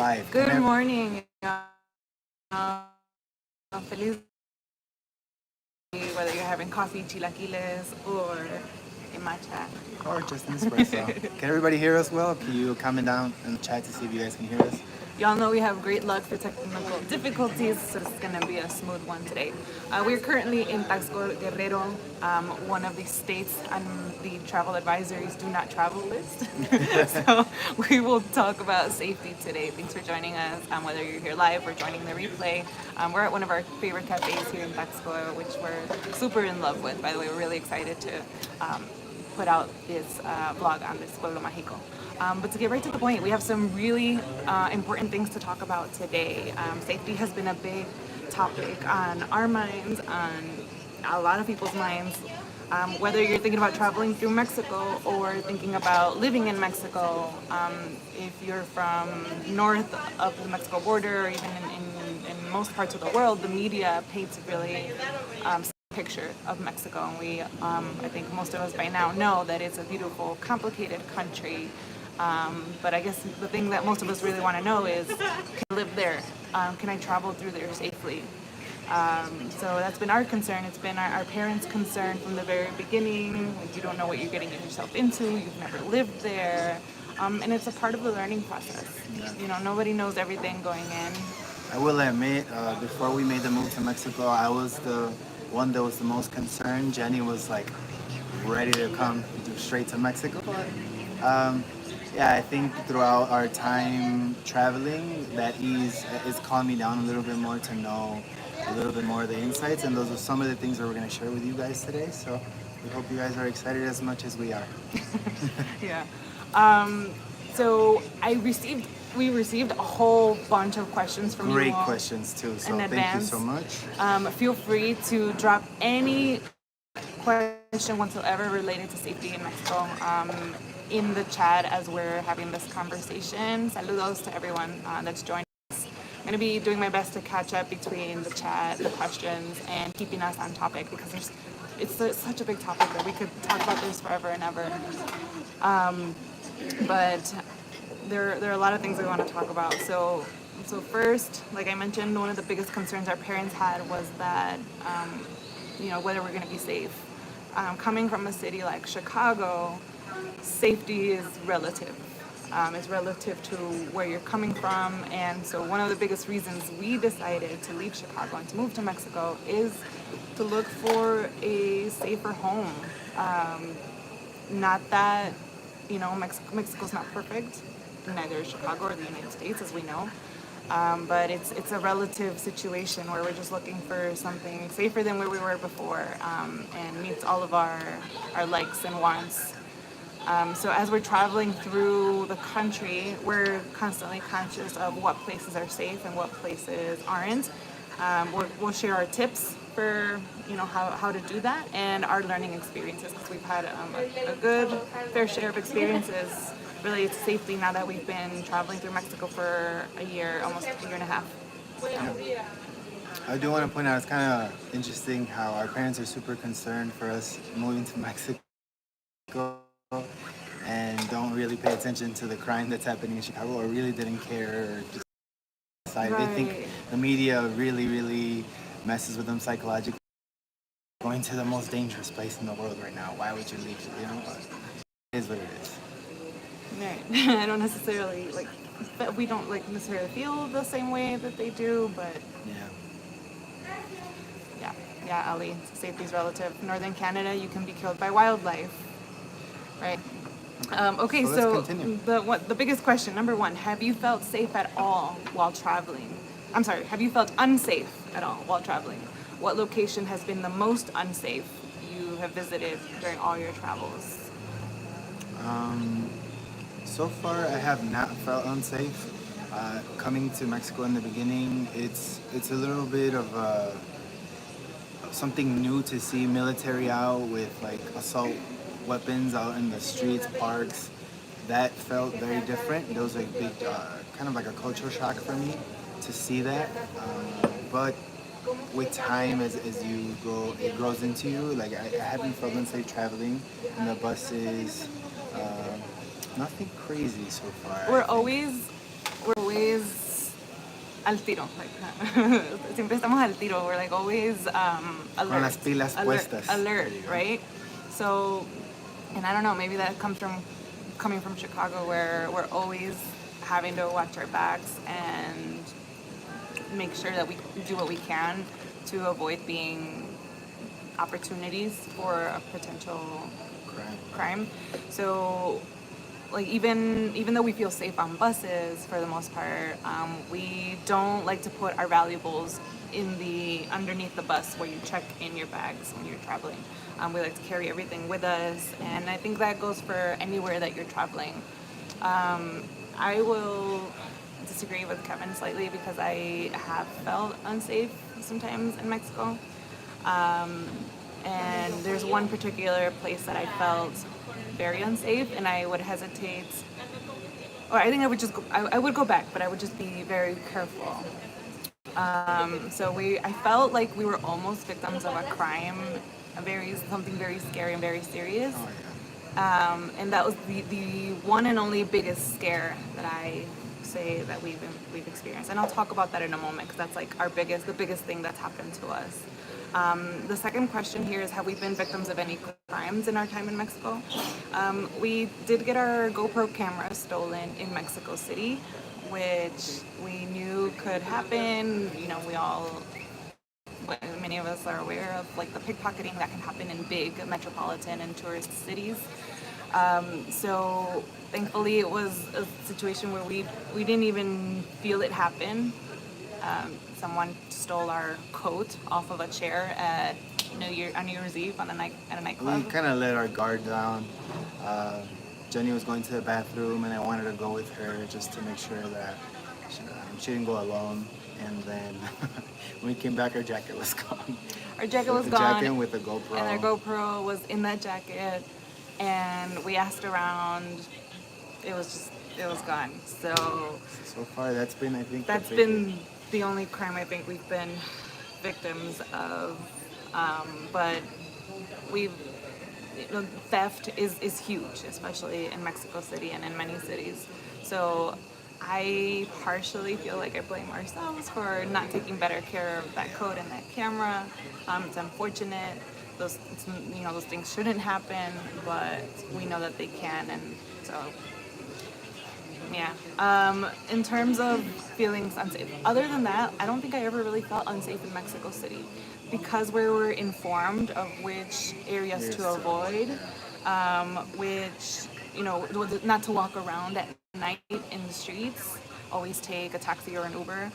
live. Good morning. Feliz, whether you're having coffee, chilaquiles, or a matcha. Or just an espresso. Can everybody hear us well? Can you comment down in the chat to see if you guys can hear us? Y'all know we have great luck for technical difficulties, so it's going to be a smooth one today. We're currently in Taxco, Guerrero, one of the states on the travel advisories do not travel list. So we will talk about safety today. Thanks for joining us, whether you're here live or joining the replay. We're at one of our favorite cafes here in Taxco, which we're super in love with. By the way, we're really excited to put out this vlog on this Pueblo Mágico. But to get right to the point, we have some really important things to talk about today. Safety has been a big topic on our minds, on a lot of people's minds. Whether you're thinking about traveling through Mexico or thinking about living in Mexico, if you're from north of the Mexico border or even in most parts of the world, the media paints really picture of Mexico, and we I think most of us by now know that it's a beautiful, complicated country, but I guess the thing that most of us really want to know is, can I live there? Can I travel through there safely? So that's been our concern. It's been our parents' concern from the very beginning. Like, you don't know what you're getting yourself into. You've never lived there, and it's a part of the learning process. You know, nobody knows everything going in. I will admit, before we made the move to Mexico, I was the one that was the most concerned. Jenny was like ready to come straight to Mexico. Yeah, I think throughout our time traveling, that ease is calmed me down a little bit more to know a little bit more of the insights, and those are some of the things that we're going to share with you guys today. So we hope you guys are excited as much as we are. Yeah. So we received a whole bunch of questions from you all. Great questions too. So thank you so much. Feel free to drop any question whatsoever related to safety in Mexico in the chat as we're having this conversation. Saludos to everyone that's joining us. I'm going to be doing my best to catch up between the chat, the questions, and keeping us on topic, because it's such a big topic that we could talk about this forever and ever. But there are a lot of things we want to talk about. So first, like I mentioned, one of the biggest concerns our parents had was that, whether we're going to be safe. Coming from a city like Chicago, safety is relative. It's relative to where you're coming from. And so one of the biggest reasons we decided to leave Chicago and to move to Mexico is to look for a safer home. Not that, Mexico's not perfect. Neither is Chicago or the United States, as we know. But it's a relative situation where we're just looking for something safer than where we were before, and meets all of our likes and wants. So as we're traveling through the country, we're constantly conscious of what places are safe and what places aren't. We'll share our tips for how to do that, and our learning experiences, because we've had a good fair share of experiences related to safety now that we've been traveling through Mexico for a year, almost a year and a half. Yeah. I do want to point out, it's kind of interesting how our parents are super concerned for us moving to Mexico and don't really pay attention to the crime that's happening in Chicago, or really didn't care, or just decide. They think the media really, really messes with them psychologically. Going to the most dangerous place in the world right now. Why would you leave? It is what it is. Right. I don't necessarily we don't necessarily feel the same way that they do, but yeah, Ali, safety's relative. Northern Canada, you can be killed by wildlife, right? Okay, so the biggest question, number one, have you felt safe at all while traveling? I'm sorry, have you felt unsafe at all while traveling? What location has been the most unsafe you have visited during all your travels? So far, I have not felt unsafe. Coming to Mexico in the beginning, it's a little bit of something new to see military out with like assault weapons out in the streets, parks. That felt very different. There was a big, kind of like a cultural shock for me to see that. But with time, as you go, it grows into you. Like I haven't felt unsafe traveling in the buses. Nothing crazy so far. We're always al tiro. Like, siempre estamos al tiro. We're like always alert. Con las pilas puestas. Alert, right? So, and I don't know, maybe that comes from coming from Chicago, where we're always having to watch our backs and make sure that we do what we can to avoid being opportunities for a potential crime. So, like even though we feel safe on buses for the most part, we don't like to put our valuables in the underneath the bus where you check in your bags when you're traveling. We like to carry everything with us, and I think that goes for anywhere that you're traveling. I will disagree with Kevin slightly because I have felt unsafe sometimes in Mexico. And there's one particular place that I felt very unsafe, and I would hesitate, or I think I would just go, I would go back, but I would just be very careful. So I felt like we were almost victims of a crime, something very scary and very serious. And that was the one and only biggest scare that I say that we've experienced, and I'll talk about that in a moment because that's like the biggest thing that's happened to us. The second question here is, have we been victims of any crimes in our time in Mexico? We did get our GoPro camera stolen in Mexico City, which we knew could happen. You know, many of us are aware of like the pickpocketing that can happen in big metropolitan and tourist cities. So thankfully it was a situation where we didn't even feel it happen. Someone stole our coat off of a chair at New Year's Eve at a nightclub. We kind of let our guard down. Jenny was going to the bathroom, and I wanted to go with her just to make sure that she didn't go alone. And then when we came back, our jacket was gone. Our jacket was the gone. Jacket with the GoPro. And our GoPro was in that jacket. And we asked around. It was gone. So far, that's been, I think, that's been the only crime I think we've been victims of. But theft is huge, especially in Mexico City and in many cities. So I partially feel like I blame ourselves for not taking better care of that code and that camera. It's unfortunate. Those things shouldn't happen, but we know that they can, and so yeah. In terms of feelings unsafe, other than that, I don't think I ever really felt unsafe in Mexico City because we were informed of which areas to avoid, which not to walk around at night in the streets. Always take a taxi or an Uber.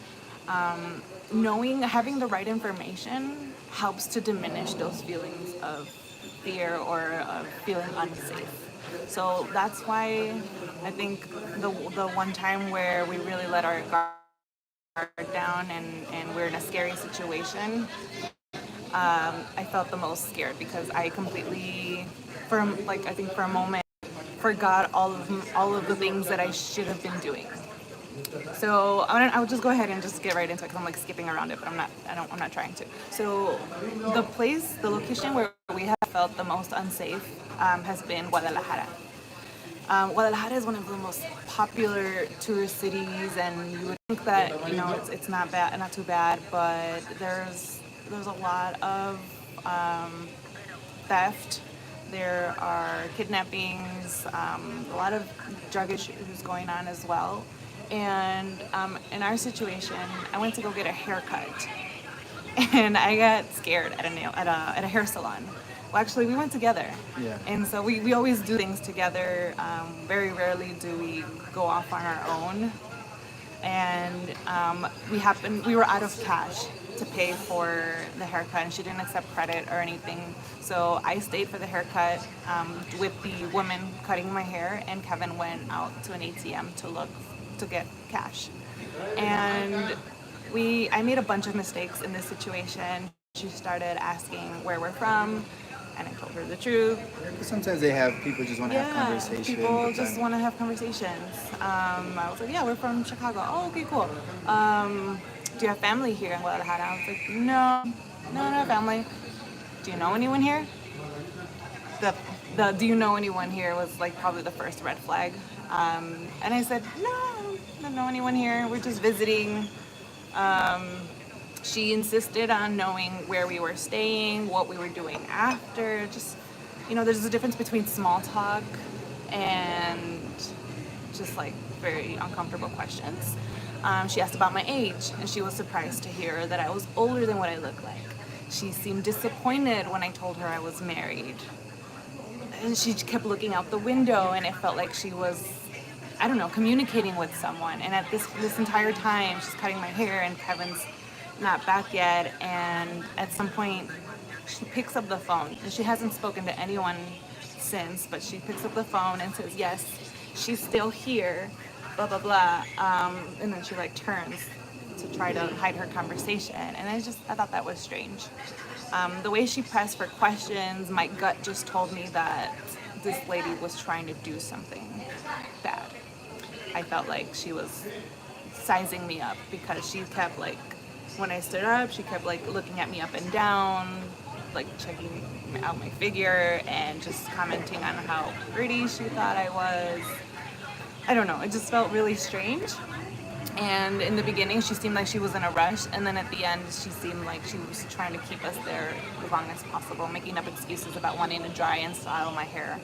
Having the right information helps to diminish those feelings of fear or of feeling unsafe. So that's why I think the one time where we really let our guard down and we're in a scary situation, I felt the most scared because I completely, for a moment, forgot all of the things that I should have been doing. So I would just go ahead and just get right into it because I'm like skipping around it, but I'm not trying to. So the location where we have felt the most unsafe has been Guadalajara. Guadalajara is one of the most popular tourist cities, and you would think that it's not too bad, but there's a lot of theft. There are kidnappings, a lot of drug issues going on as well. And in our situation, I went to go get a haircut, and I got scared at a hair salon. Well, actually, we went together. Yeah. And so we always do things together. Very rarely do we go off on our own. And we were out of cash to pay for the haircut, and she didn't accept credit or anything. So I stayed for the haircut with the woman cutting my hair, and Kevin went out to an ATM to get cash. And I made a bunch of mistakes in this situation. She started asking where we're from, and I told her the truth. Sometimes people just want to have conversations. People just want to have conversations. I was like, yeah, we're from Chicago. Oh, okay, cool. Do you have family here in Guadalajara? I was like, no, I don't have family. Do you know anyone here? The do you know anyone here was like probably the first red flag. And I said, no, I don't know anyone here. We're just visiting. She insisted on knowing where we were staying, what we were doing after. Just, there's a difference between small talk and just like very uncomfortable questions. She asked about my age, and she was surprised to hear that I was older than what I looked like. She seemed disappointed when I told her I was married. And she kept looking out the window, and it felt like she was, I don't know, communicating with someone. And at this entire time, she's cutting my hair, and Kevin's not back yet. And at some point, she picks up the phone, and she hasn't spoken to anyone since, but she picks up the phone and says, yes, she's still here, blah, blah, blah. And then she like turns to try to hide her conversation. And I thought that was strange. The way she pressed for questions, my gut just told me that this lady was trying to do something bad. I felt like she was sizing me up because she kept like, when I stood up, she kept like looking at me up and down, like checking out my figure and just commenting on how pretty she thought I was. I don't know, it just felt really strange. And in the beginning, she seemed like she was in a rush, and then at the end, she seemed like she was trying to keep us there as long as possible, making up excuses about wanting to dry and style my hair.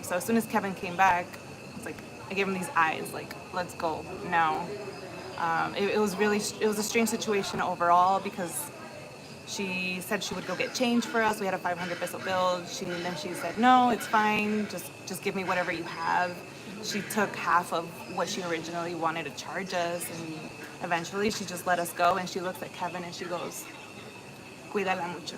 So as soon as Kevin came back, I gave him these eyes, like, let's go now. It was a strange situation overall because she said she would go get change for us. We had a 500 peso bill. Then she said, no, it's fine. Just give me whatever you have. She took half of what she originally wanted to charge us, and eventually she just let us go. And she looks at Kevin and she goes, "Cuídala mucho."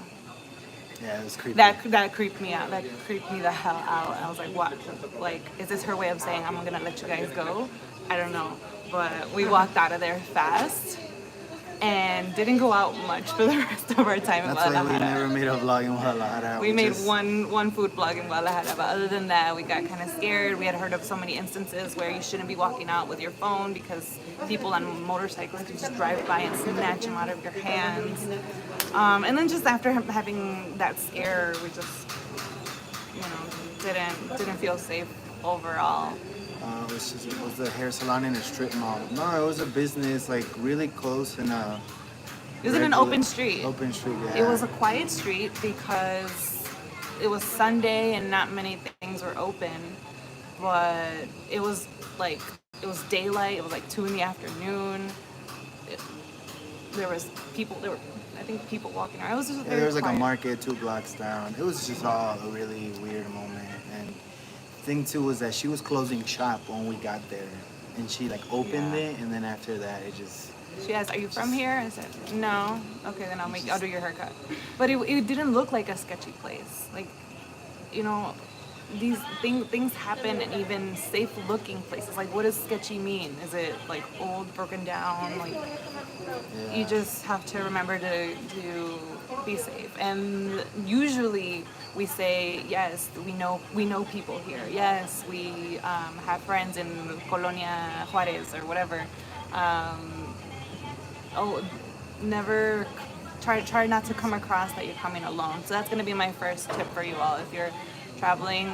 Yeah, it was creepy. That creeped me out. That creeped me the hell out. I was like, what? Like, is this her way of saying I'm gonna let you guys go? I don't know. But we walked out of there fast and didn't go out much for the rest of our time in That's Guadalajara. why we never made a vlog in Guadalajara. We made one food vlog in Guadalajara, but other than that, we got kind of scared. We had heard of so many instances where you shouldn't be walking out with your phone because people on motorcycles could just drive by and snatch them out of your hands. And then just after having that scare, we just, didn't feel safe overall. It was the hair salon in a strip mall. No, it was a business like really close in a. It was in an open street. Open street, yeah. It was a quiet street because it was Sunday and not many things were open. But it was daylight. It was like 2 p.m. There was people. I think people walking around. It was just very there was like quiet. a market 2 blocks down. It was just all a really weird moment. And thing too was that she was closing shop when we got there, and she like opened it, and then after that it just. She asked, "Are you from here?" I said, "No." Okay, then I'll do your haircut. But it didn't look like a sketchy place. Like, these things happen in even safe-looking places. Like, what does sketchy mean? Is it like old, broken down? Like, you just have to remember to be safe. And usually we say, yes, we know people here. Yes, we have friends in Colonia Juarez or whatever. Never try not to come across that you're coming alone. So that's going to be my first tip for you all. If you're traveling,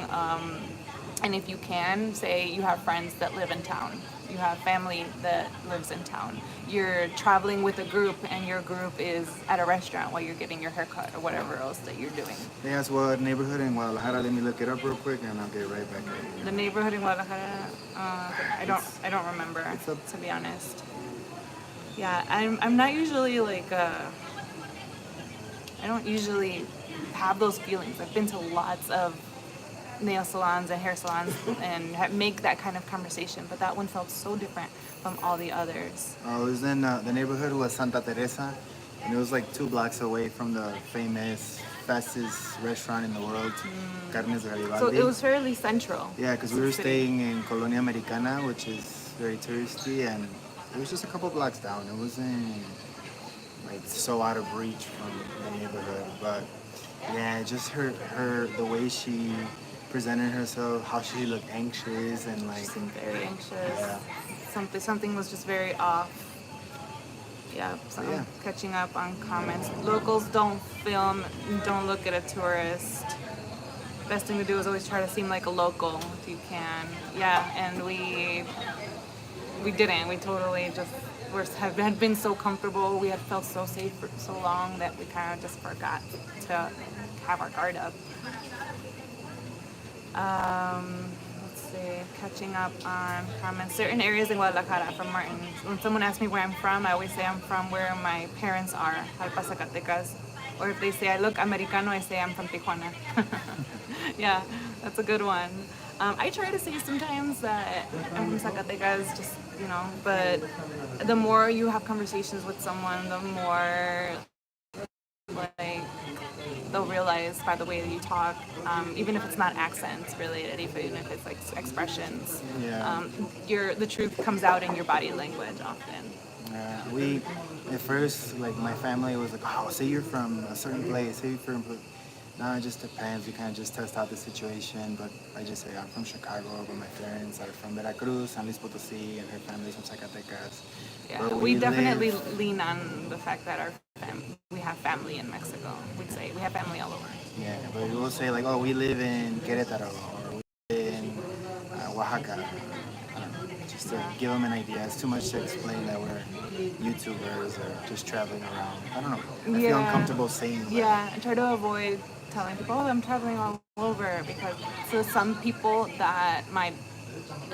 and if you can, say you have friends that live in town. You have family that lives in town. You're traveling with a group, and your group is at a restaurant while you're getting your haircut or whatever else that you're doing. They asked what neighborhood in Guadalajara. Let me look it up real quick, and I'll get right back at you. The neighborhood in Guadalajara, I don't remember, to be honest. Yeah, I'm not usually like I don't usually have those feelings. I've been to lots of nail salons and hair salons and make that kind of conversation, but that one felt so different from all the others. It was in the neighborhood was Santa Teresa, and it was like 2 blocks away from the fastest restaurant in the world, Carnes Garibaldi. So it was fairly central. Yeah, because we were staying in Colonia Americana, which is very touristy, and it was just a couple blocks down. It wasn't like so out of reach from the neighborhood, but yeah, just her the way she presented herself, how she looked anxious and like. She seemed very anxious. Yeah. Something was just very off. Yeah, so I'm catching up on comments. Locals don't film, don't look at a tourist. Best thing to do is always try to seem like a local if you can. Yeah, and we didn't. We totally just had been so comfortable. We had felt so safe for so long that we kind of just forgot to have our guard up. Let's see, catching up on comments. Certain areas in Guadalajara from Martin. When someone asks me where I'm from, I always say I'm from where my parents are, Jalpa, Zacatecas. Or if they say I look Americano, I say I'm from Tijuana. Yeah, that's a good one. I try to say sometimes that I'm from Zacatecas, just, but the more you have conversations with someone, the more like they'll realize by the way that you talk, even if it's not accents related, even if it's like expressions, Yeah. the truth comes out in your body language often. We at first, like my family was like, oh, say you're from a certain place, say you're from. No, it just depends. We kind of just test out the situation. But I just say I'm from Chicago, but my parents are from Veracruz, San Luis Potosí, and her family's from Zacatecas. Yeah, But we definitely live, lean on the fact that we have family in Mexico. We'd say we have family all over. yeah, but we will say like, oh, we live in Querétaro or we live in Oaxaca. Just to give them an idea. It's too much to explain that we're YouTubers or just traveling around. I don't know. I feel uncomfortable saying that. Yeah, I try to avoid telling people, oh, I'm traveling all over, because to some people that might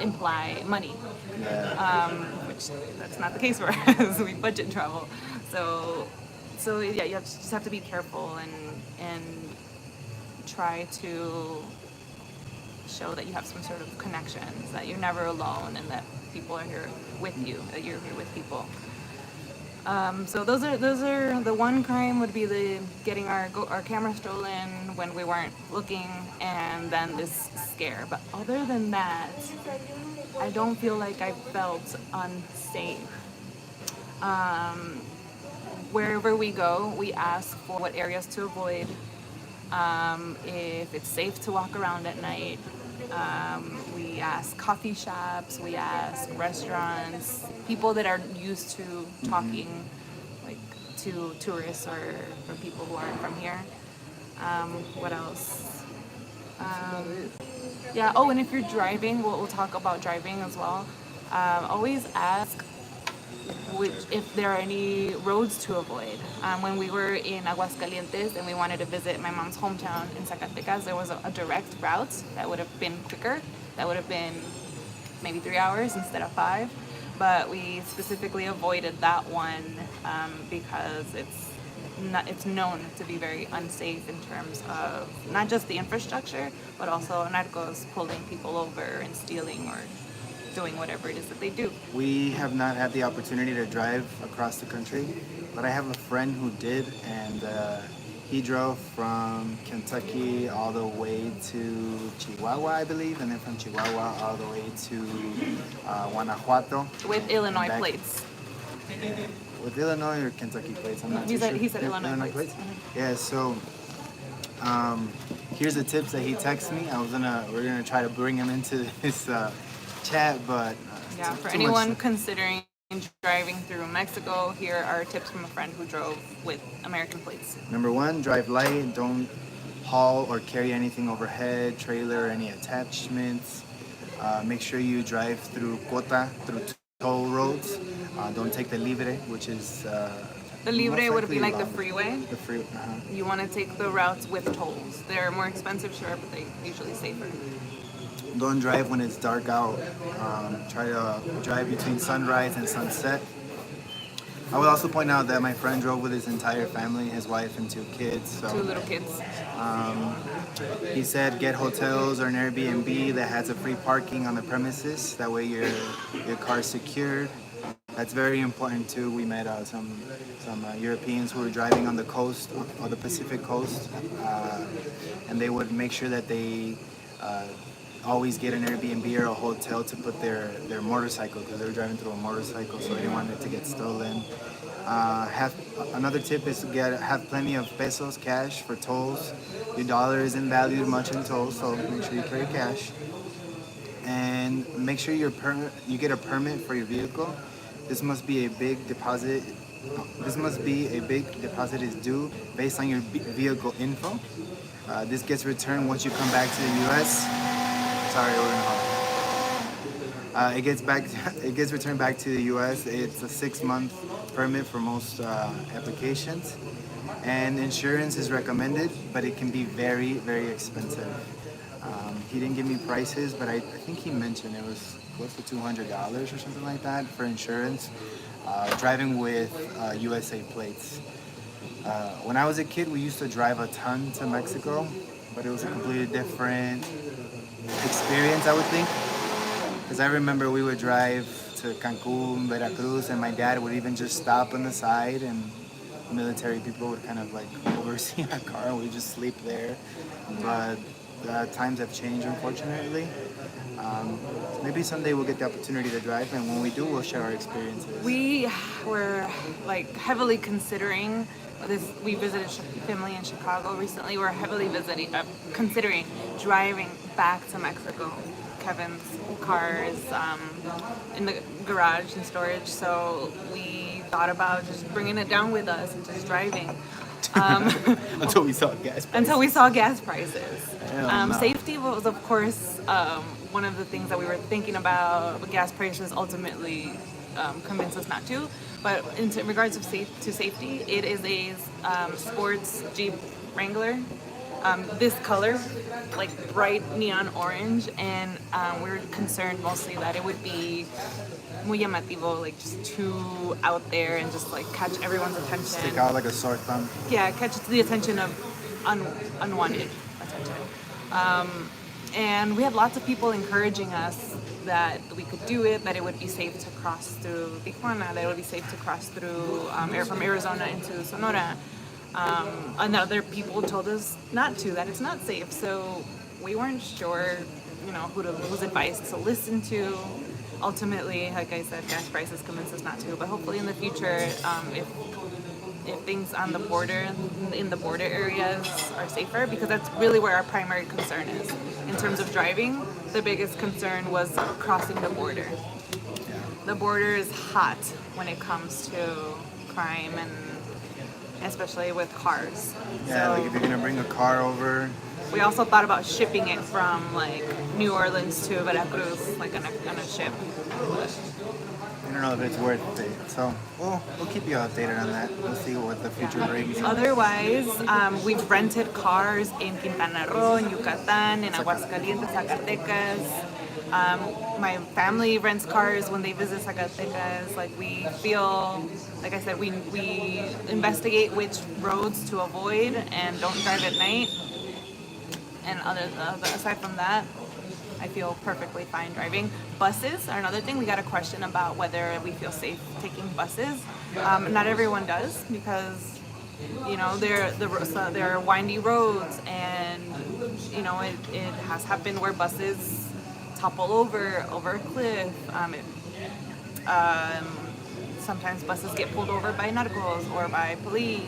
imply money, Yeah. which that's not the case for us. We budget travel, so yeah, just have to be careful and try to show that you have some sort of connections, that you're never alone, and that people are here with you, that you're here with people. So those are the one crime would be the getting our camera stolen when we weren't looking, and then this scare. But other than that, I don't feel like I felt unsafe. Wherever we go, we ask for what areas to avoid, if it's safe to walk around at night. We ask coffee shops, we ask restaurants, people that are used to talking like to tourists or people who aren't from here. What else? Yeah, oh, and if you're driving, we'll talk about driving as well. Always ask if there are any roads to avoid. When we were in Aguascalientes and we wanted to visit my mom's hometown in Zacatecas, there was a direct route that would have been quicker. That would have been maybe 3 hours instead of 5. But we specifically avoided that one because it's known to be very unsafe in terms of not just the infrastructure, but also narcos pulling people over and stealing or doing whatever it is that they do. We have not had the opportunity to drive across the country, but I have a friend who did, and he drove from Kentucky all the way to Chihuahua, I believe, and then from Chihuahua all the way to Guanajuato. With Illinois plates. With Illinois or Kentucky plates, I'm not too sure. He said Illinois plates. Yeah, so here's the tips that he texted me. We're gonna try to bring him into this chat, but yeah, for anyone considering driving through Mexico, here are tips from a friend who drove with American plates. Number 1, drive light. Don't haul or carry anything overhead, trailer, or any attachments. Make sure you drive through quota, through toll roads. Don't take the libre, which is the libre would be like the freeway. The free. You want to take the routes with tolls. They're more expensive, sure, but they're usually safer. Don't drive when it's dark out. Try to drive between sunrise and sunset. I would also point out that my friend drove with his entire family, his wife and 2 kids. So, 2 little kids. He said get hotels or an Airbnb that has a free parking on the premises. That way your car's secured. That's very important too. We met some Europeans who were driving on the coast, or the Pacific coast, and they would make sure that they always get an Airbnb or a hotel to put their motorcycle, because they were driving through a motorcycle, so they didn't want it to get stolen. Another tip is to have plenty of pesos, cash, for tolls. Your dollar isn't valued much in tolls, so make sure you carry cash. And make sure you get a permit for your vehicle. This must be a big deposit. Is due based on your vehicle info. This gets returned once you come back to the U.S. Sorry, we're in It gets back. It gets returned back to the U.S. It's a 6-month permit for most applications, and insurance is recommended, but it can be very, very expensive. He didn't give me prices, but I think he mentioned it was close to $200 or something like that for insurance. Driving with USA plates. When I was a kid, we used to drive a ton to Mexico, but it was a completely different experience, I would think. Because I remember we would drive to Cancun, Veracruz, and my dad would even just stop on the side, and military people would kind of like oversee our car, and we'd just sleep there. But times have changed, unfortunately. Maybe someday we'll get the opportunity to drive, and when we do, we'll share our experiences. We were like heavily considering this. We visited family in Chicago recently. We're heavily considering driving back to Mexico. Kevin's car is in the garage in storage, so we thought about just bringing it down with us and just driving. Until we saw gas prices. Until we saw gas prices. No. Safety was, of course, one of the things that we were thinking about, but gas prices ultimately convinced us not to. But in regards of safety, it is a sports Jeep Wrangler. This color, like bright neon orange, and we were concerned mostly that it would be muy llamativo, like just too out there and just like catch everyone's attention. Stick out like a sore thumb. Yeah, catch the attention of unwanted attention. And we had lots of people encouraging us that we could do it, that it would be safe to cross through Tijuana, that it would be safe to cross through from Arizona into Sonora. And other people told us not to, that it's not safe. So we weren't sure, whose advice to listen to. Ultimately, like I said, gas prices convinced us not to. But hopefully in the future, if things on the border, in the border areas are safer, because that's really where our primary concern is. In terms of driving, the biggest concern was crossing the border. The border is hot when it comes to crime, and especially with cars. Yeah, like if you're gonna bring a car over. We also thought about shipping it from like New Orleans to Veracruz, like on a ship. I don't know if it's worth it. So we'll keep you updated on that. We'll see what the future brings. Otherwise, we've rented cars in Quintana Roo, in Yucatan, in Aguascalientes, Zacatecas. My family rents cars when they visit Zacatecas. Like we feel, like I said, we investigate which roads to avoid and don't drive at night. And aside from that, I feel perfectly fine driving. Buses are another thing. We got a question about whether we feel safe taking buses. Not everyone does, because there are windy roads, and it has happened where buses topple over a cliff. Sometimes buses get pulled over by narcos or by police.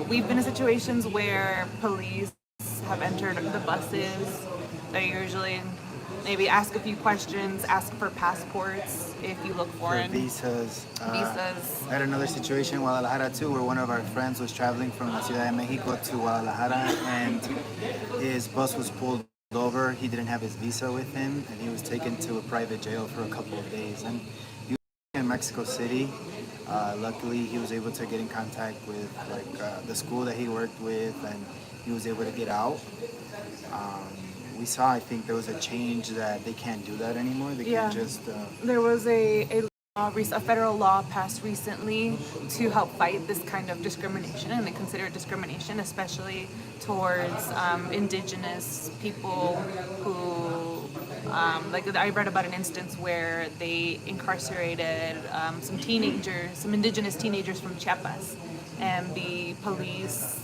We've been in situations where police have entered the buses. They usually maybe ask a few questions, ask for passports if you look foreign. For visas. Visas. I had another situation in Guadalajara too, where one of our friends was traveling from La Ciudad de Mexico to Guadalajara, and his bus was pulled over. He didn't have his visa with him, and he was taken to a private jail for a couple of days. And he was in Mexico City. Luckily, he was able to get in contact with the school that he worked with, and he was able to get out. We saw, I think there was a change that they can't do that anymore. They can't just... There was a federal law passed recently to help fight this kind of discrimination, and they consider it discrimination, especially towards indigenous people who... I read about an instance where they incarcerated some indigenous teenagers from Chiapas, and the police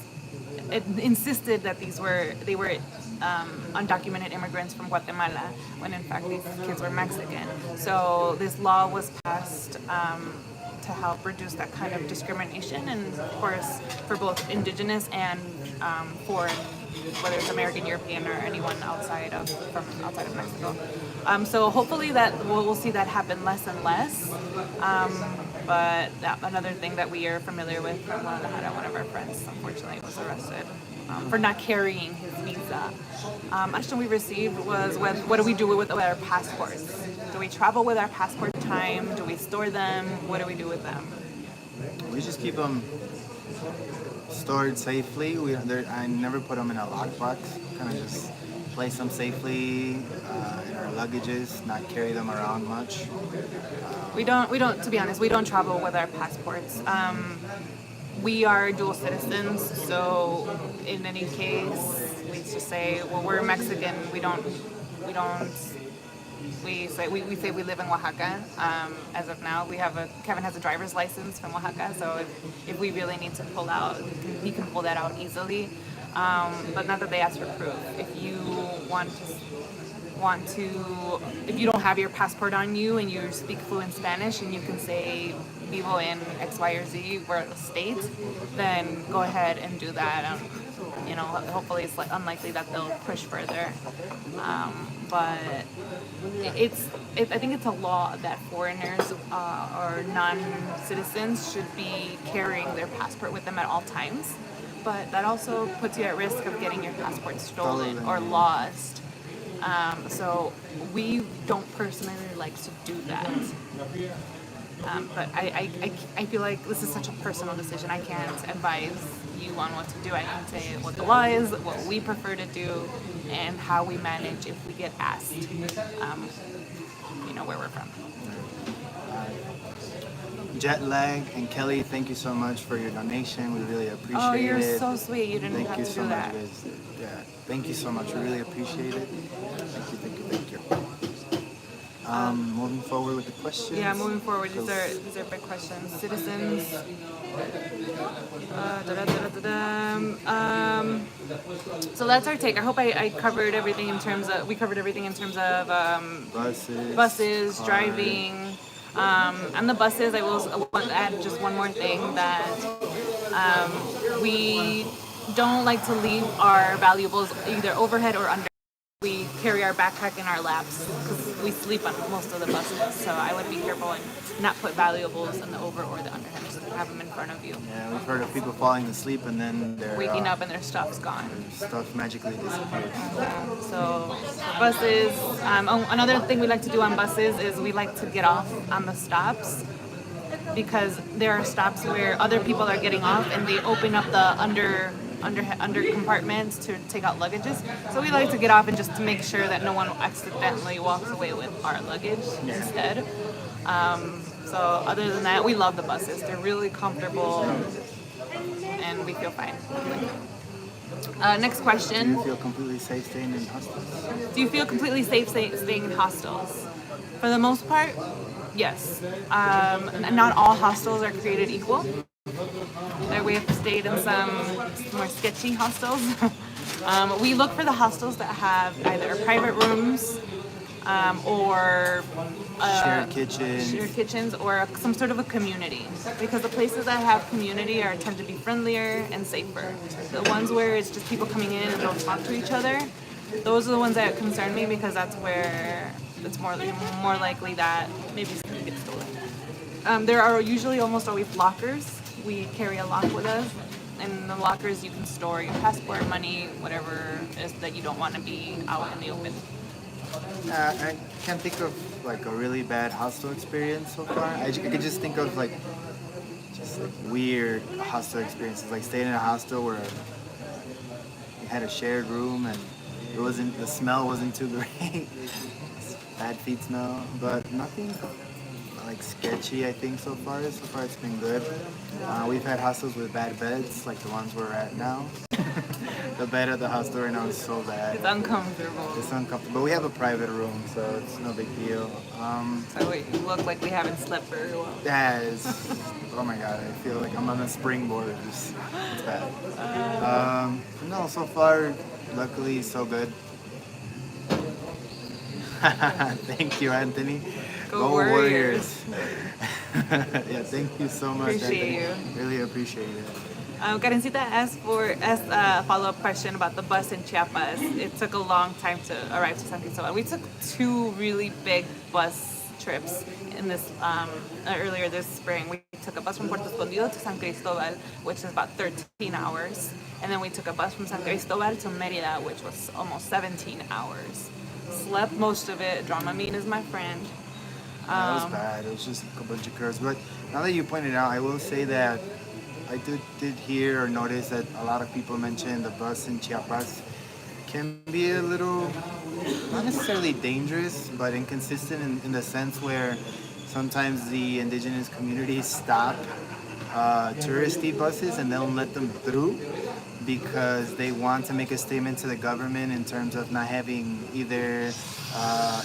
insisted that they were undocumented immigrants from Guatemala, when in fact these kids were Mexican. So this law was passed to help reduce that kind of discrimination, and of course for both indigenous and foreign, whether it's American, European, or anyone outside of Mexico. So hopefully that we'll see that happen less and less. But another thing that we are familiar with from Guadalajara, one of our friends unfortunately was arrested for not carrying his visa. A question we received was, what do we do with our passports? Do we travel with our passport time? Do we store them? What do we do with them? We just keep them stored safely. I never put them in a lockbox. Kind of just place them safely in our luggages, not carry them around much. We don't. To be honest, we don't travel with our passports. We are dual citizens, so in any case, we just say, well, we're Mexican. We say we live in Oaxaca. As of now, Kevin has a driver's license from Oaxaca, so if we really need to pull out, he can pull that out easily. But not that they ask for proof. If you if you don't have your passport on you and you speak fluent Spanish and you can say vivo in X, Y, or Z, we're a state, then go ahead and do that. Hopefully it's unlikely that they'll push further. But I think it's a law that foreigners or non-citizens should be carrying their passport with them at all times. But that also puts you at risk of getting your passport stolen or lost. So we don't personally like to do that. But I feel like this is such a personal decision. I can't advise you on what to do. I can say what the law is, what we prefer to do, and how we manage if we get asked, where we're from. Jet lag and Kelly, thank you so much for your donation. We really appreciate it. Oh, you're so sweet. You didn't have to do that. Thank you so much, guys. Yeah, thank you so much. We really appreciate it. Thank you. Moving forward with the questions. Yeah, moving forward. These are big questions. Citizens. So that's our take. I hope I covered everything in terms of. We covered everything in terms of buses, driving. On the buses, I want to add just one more thing that we don't like to leave our valuables either overhead or under. We carry our backpack in our laps because we sleep on most of the buses. So I would be careful and not put valuables in the over or the underhead. Just have them in front of you. Yeah, we've heard of people falling asleep and then they're waking up and their stuff's gone. Their stuff magically disappears. So buses. Another thing we like to do on buses is we like to get off on the stops because there are stops where other people are getting off and they open up the under compartments to take out luggages. So we like to get off and just to make sure that no one accidentally walks away with our luggage instead. So other than that, we love the buses. They're really comfortable and we feel fine. Next question. Do you feel completely safe staying in hostels? Do you feel completely safe staying in hostels? For the most part, yes. Not all hostels are created equal. We have stayed in some more sketchy hostels. We look for the hostels that have either private rooms or shared kitchens or some sort of a community. Because the places that have community tend to be friendlier and safer. The ones where it's just people coming in and don't talk to each other, those are the ones that concern me because that's where it's more likely that maybe something gets stolen. There are usually almost always lockers. We carry a lock with us. And in the lockers you can store your passport, money, whatever it is that you don't want to be out in the open. I can't think of like a really bad hostel experience so far. I could just think of like weird hostel experiences, like staying in a hostel where we had a shared room and the smell wasn't too great. Bad feet smell, but nothing like sketchy. I think so far it's been good. We've had hostels with bad beds, like the ones we're at now. The bed at the hostel right now is so bad. It's uncomfortable. But we have a private room, so it's no big deal. So we look like we haven't slept very well. Yeah, oh my god, I feel like I'm on a springboard. It's bad. No, so far, luckily, so good. Thank you, Anthony. Go Warriors. Yeah, thank you so much, Appreciate Anthony. you. Really appreciate it. Karencita asked a follow-up question about the bus in Chiapas. It took a long time to arrive to San Cristobal. We took 2 really big bus trips in this earlier this spring. We took a bus from Puerto Escondido to San Cristobal, which is about 13 hours. And then we took a bus from San Cristobal to Mérida, which was almost 17 hours. Slept most of it. Dramamine is my friend. Yeah, it was bad. It was just a bunch of curves. But now that you pointed out, I will say that I did hear or notice that a lot of people mentioned the bus in Chiapas can be a little, not necessarily dangerous, but inconsistent in the sense where sometimes the indigenous communities stop touristy buses and they'll let them through because they want to make a statement to the government in terms of not having either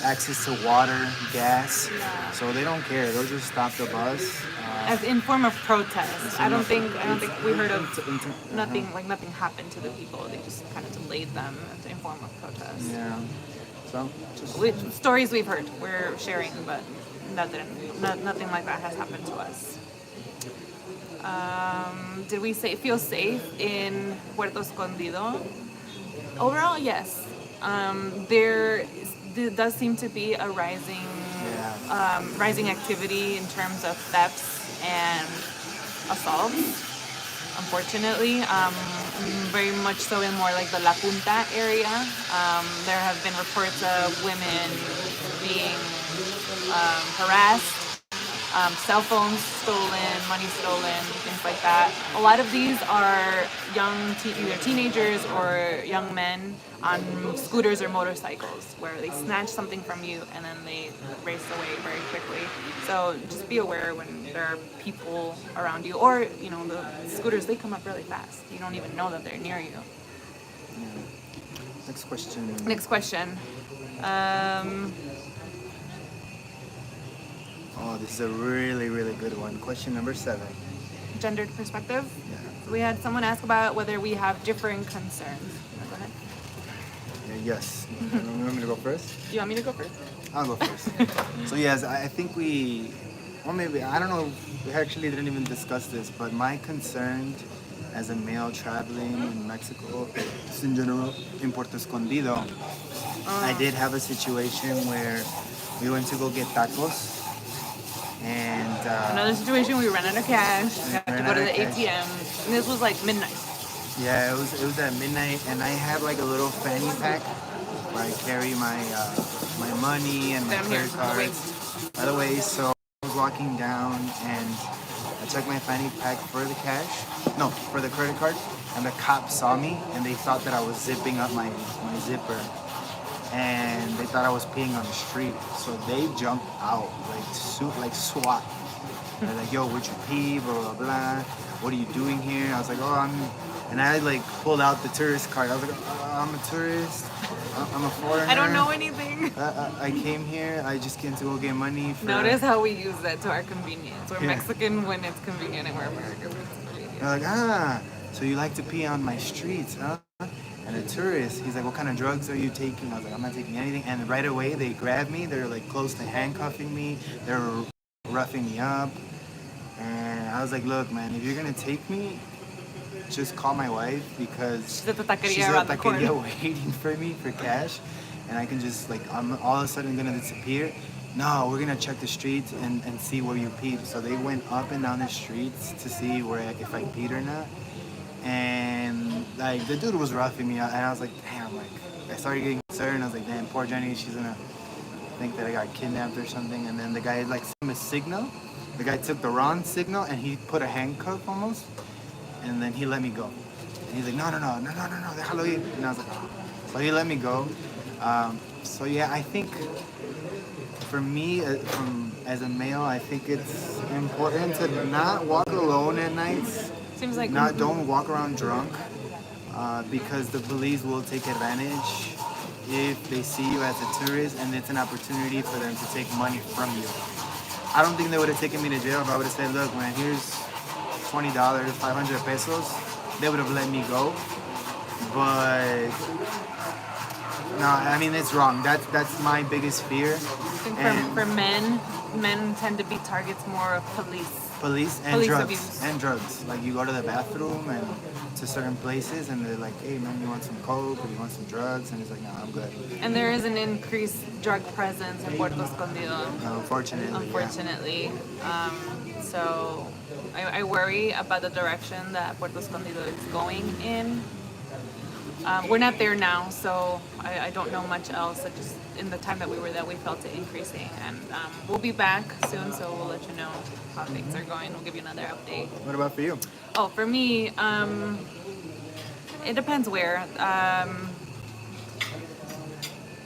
access to water, gas. Yeah. So they don't care. They'll just stop the bus. As in form of protest. I don't think we heard of nothing uh-huh. like nothing happened to the people. They just kind of delayed them in form of protest. Yeah. So just Stories we've heard, we're sharing, but nothing like that has happened to us. Did we feel safe in Puerto Escondido? Overall, yes. There does seem to be a rising activity in terms of thefts and assaults. Unfortunately, very much so in more like the La Punta area. There have been reports of women being harassed, cell phones stolen, money stolen, things like that. A lot of these are either teenagers or young men on scooters or motorcycles, where they snatch something from you and then they race away very quickly. So just be aware when there are people around you, or the scooters, they come up really fast. You don't even know that they're near you. yeah. Next question. Next question. Oh, this is a really, really good one. Question number 7. Gendered perspective. Yeah. So we had someone ask about whether we have differing concerns. Go ahead. Yes. You want me to go first? You want me to go first? I'll go first. So yes, I think or maybe, I don't know, we actually didn't even discuss this, but my concern as a male traveling in Mexico, just in general, in Puerto Escondido, I did have a situation where we went to go get tacos, and Another situation, we ran out of cash. We had to ran go to out the of cash. ATM. And this was like midnight. yeah, it was at midnight, and I had like a little fanny pack where I carry my money and my Down here, credit on the cards. waist. By the way, so I was walking down and I checked my fanny pack for the cash, no, for the credit card, and the cops saw me and they thought that I was zipping up my zipper, and they thought I was peeing on the street. So they jumped out like SWAT. They're like, yo, where'd you pee? Blah, blah, blah. What are you doing here? I was like, and I like pulled out the tourist card. I was like, I'm a tourist. I'm a foreigner. I don't know anything. I came here. I just came to go get money. Notice how we use that to our convenience. We're Yeah. Mexican when it's convenient, and we're American when it's convenient. They're like, so you like to pee on my streets, huh? And a tourist, he's like, what kind of drugs are you taking? I was like, I'm not taking anything. And right away, they grabbed me. They're like close to handcuffing me. They're roughing me up. And I was like, look, man, if you're gonna take me, just call my wife, because She's at the taqueria she's around the at the taqueria corner. waiting for me for cash, and I can just I'm all of a sudden gonna disappear. No, we're gonna check the streets and see where you peed. So they went up and down the streets to see if I peed or not. And like the dude was roughing me out, and I was like, damn, like I started getting concerned. I was like, damn, poor Jenny, she's gonna think that I got kidnapped or something. And then the guy like sent him a signal. The guy took the wrong signal and he put a handcuff almost, and then he let me go. And he's like, no, déjalo ir. And I was like, oh. So he let me go. So yeah, I think for me, as a male, I think it's important to not walk alone at nights. Seems like Don't walk around drunk, because the police will take advantage if they see you as a tourist, and it's an opportunity for them to take money from you. I don't think they would have taken me to jail if I would have said, look, man, here's $20, 500 pesos. They would have let me go. But no, I mean, it's wrong. That's my biggest fear. I think for men tend to be targets more of Police and Police drugs. abuse. And drugs. Like you go to the bathroom and to certain places and they're like, hey man, you want some coke or you want some drugs? And it's like, no, I'm good. And there is an increased drug presence in Puerto Escondido. Unfortunately. So I worry about the direction that Puerto Escondido is going in. We're not there now, so I don't know much else. I just in the time that we were there, we felt it increasing, and we'll be back soon, so we'll let you know how things are going. We'll give you another update. What about for you? Oh, for me, it depends where.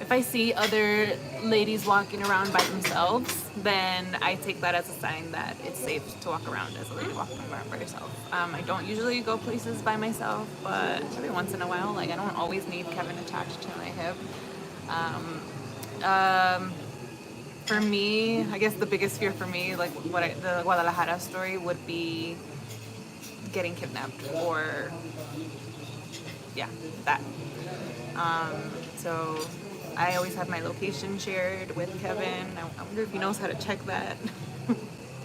If I see other ladies walking around by themselves, then I take that as a sign that it's safe to walk around as a lady walking around by herself. I don't usually go places by myself, but every once in a while, like I don't always need Kevin attached to my hip. For me, I guess the biggest fear for me, like the Guadalajara story, would be getting kidnapped or yeah, that. So I always have my location shared with Kevin. I wonder if he knows how to check that.